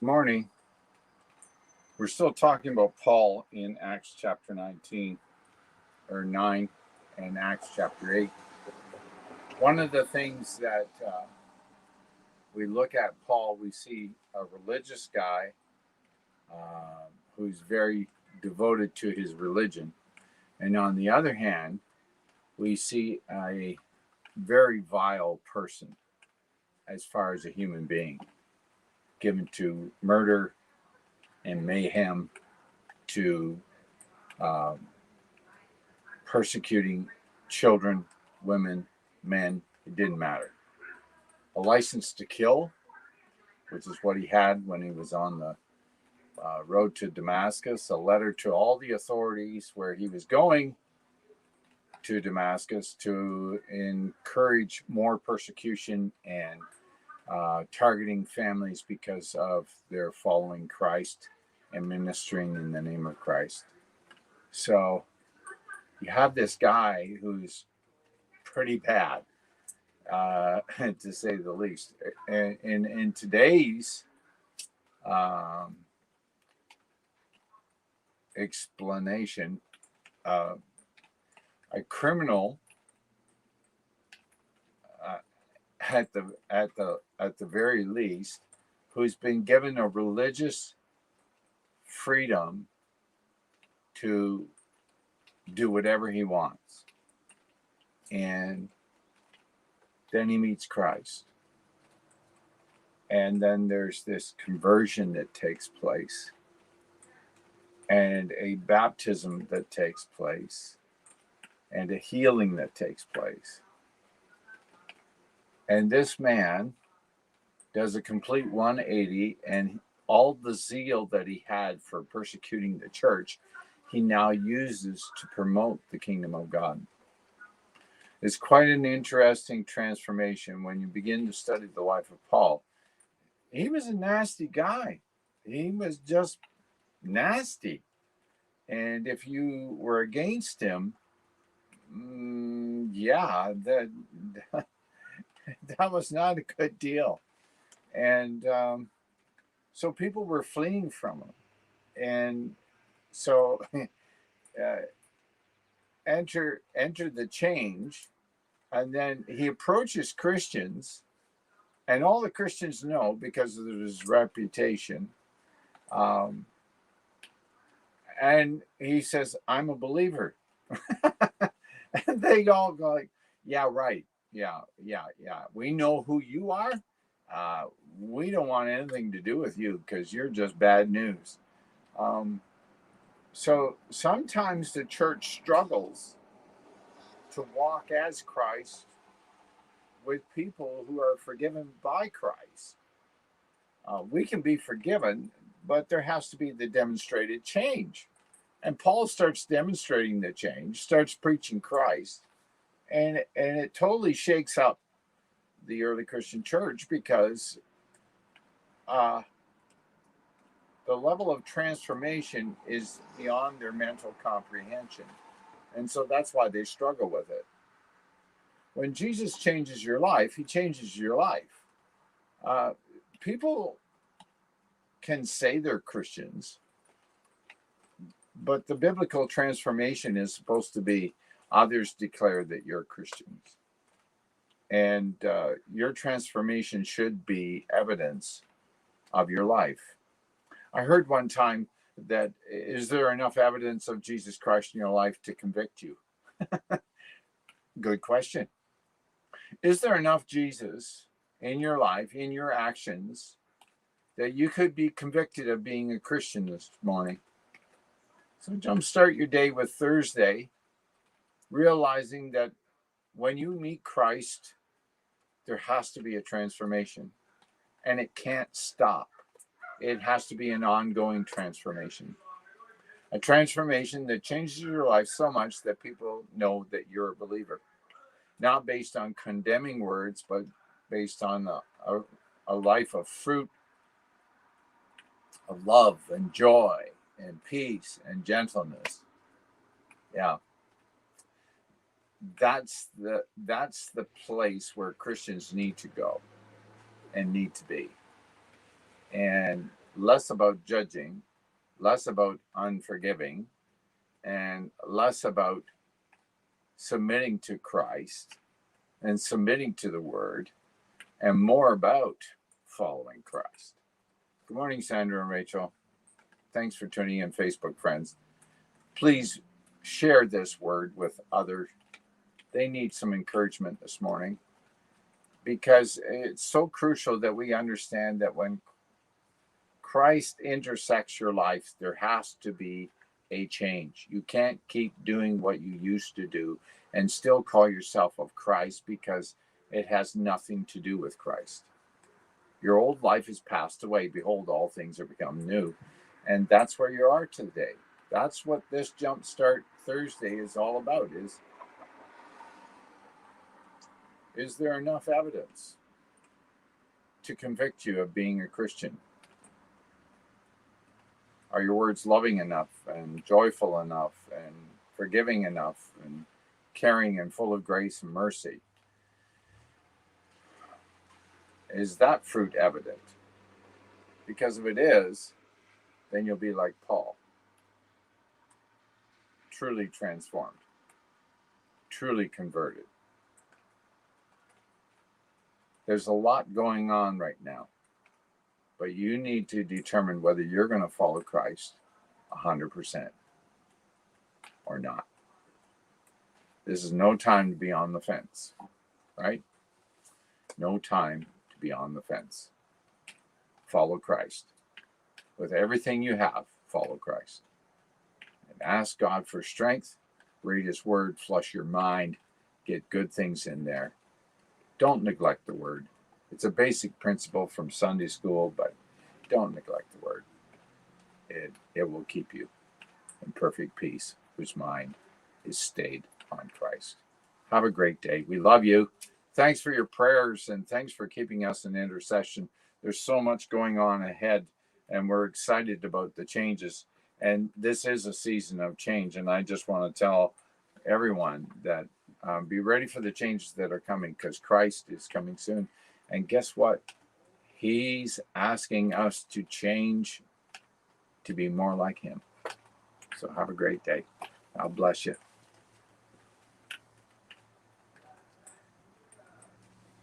Morning. We're still talking about Paul in Acts chapter 19 or 9 and Acts chapter 8. One of the things that we look at Paul, we see a religious guy who's very devoted to his religion. And on the other hand, we see a very vile person as far as a human being, given to murder and mayhem, to um, persecuting children, women, men. It didn't matter. A license to kill, which is what he had when he was on the road to Damascus, a letter to all the authorities where he was going to Damascus to encourage more persecution and targeting families because of their following Christ and ministering in the name of Christ. So you have this guy who's pretty bad, to say the least. And in today's um, explanation, uh, a criminal uh, at the very least, who's been given a religious freedom to do whatever he wants, and then he meets Christ, and then there's this conversion that takes place, and a baptism that takes place, and a healing that takes place. And this man does a complete 180, and all the zeal that he had for persecuting the church, he now uses to promote the kingdom of God. It's quite an interesting transformation when you begin to study the life of Paul. He was a nasty guy. He was just nasty. And if you were against him, yeah, that was not a good deal. And so people were fleeing from him. And so enter the change, and then he approaches Christians, and all the Christians know because of his reputation. Um, and he says, "I'm a believer," and they all go like, "Yeah, right. Yeah, yeah, yeah. We know who you are. Uh, we don't want anything to do with you because you're just bad news." Um, so sometimes the church struggles to walk as Christ with people who are forgiven by Christ. We can be forgiven, but there has to be the demonstrated change. And Paul starts demonstrating the change, starts preaching Christ, and it totally shakes up the early Christian church because uh, the level of transformation is beyond their mental comprehension. And so that's why they struggle with it. When Jesus changes your life, he changes your life. Uh, People can say they're Christians, but the biblical transformation is supposed to be others declare that you're Christians. And your transformation should be evidence of your life. I heard one time that, is there enough evidence of Jesus Christ in your life to convict you? Good question. Is there enough Jesus in your life, in your actions, that you could be convicted of being a Christian this morning? So jumpstart your day with Thursday, realizing that when you meet Christ, there has to be a transformation, and it can't stop. It has to be an ongoing transformation, a transformation that changes your life so much that people know that you're a believer, not based on condemning words, but based on a life of fruit, of love and joy and peace and gentleness. Yeah, that's the place where Christians need to go and need to be. And less about judging, less about unforgiving, and less about submitting to Christ and submitting to the word, and more about following Christ. Good morning, Sandra and Rachel. Thanks for tuning in, Facebook friends. Please share this word with others. They need some encouragement this morning, because it's so crucial that we understand that when Christ intersects your life, there has to be a change. You can't keep doing what you used to do and still call yourself of Christ, because it has nothing to do with Christ. Your old life has passed away. Behold, all things are become new. And that's where you are today. That's what this Jumpstart Thursday is all about. Is there enough evidence to convict you of being a Christian? Are your words loving enough and joyful enough and forgiving enough and caring and full of grace and mercy? Is that fruit evident? Because if it is, then you'll be like Paul, truly transformed, truly converted. There's a lot going on right now, but you need to determine whether you're going to follow Christ 100% or not. This is no time to be on the fence, right? No time to be on the fence. Follow Christ. With everything you have, follow Christ. And ask God for strength. Read his word, flush your mind, get good things in there. Don't neglect the word. It's a basic principle from Sunday school, but don't neglect the word. It will keep you in perfect peace, whose mind is stayed on Christ. Have a great day. We love you. Thanks for your prayers, and thanks for keeping us in intercession. There's so much going on ahead, and we're excited about the changes. And this is a season of change. And I just want to tell everyone that be ready for the changes that are coming, because Christ is coming soon. And guess what? He's asking us to change to be more like him. So have a great day. God bless you.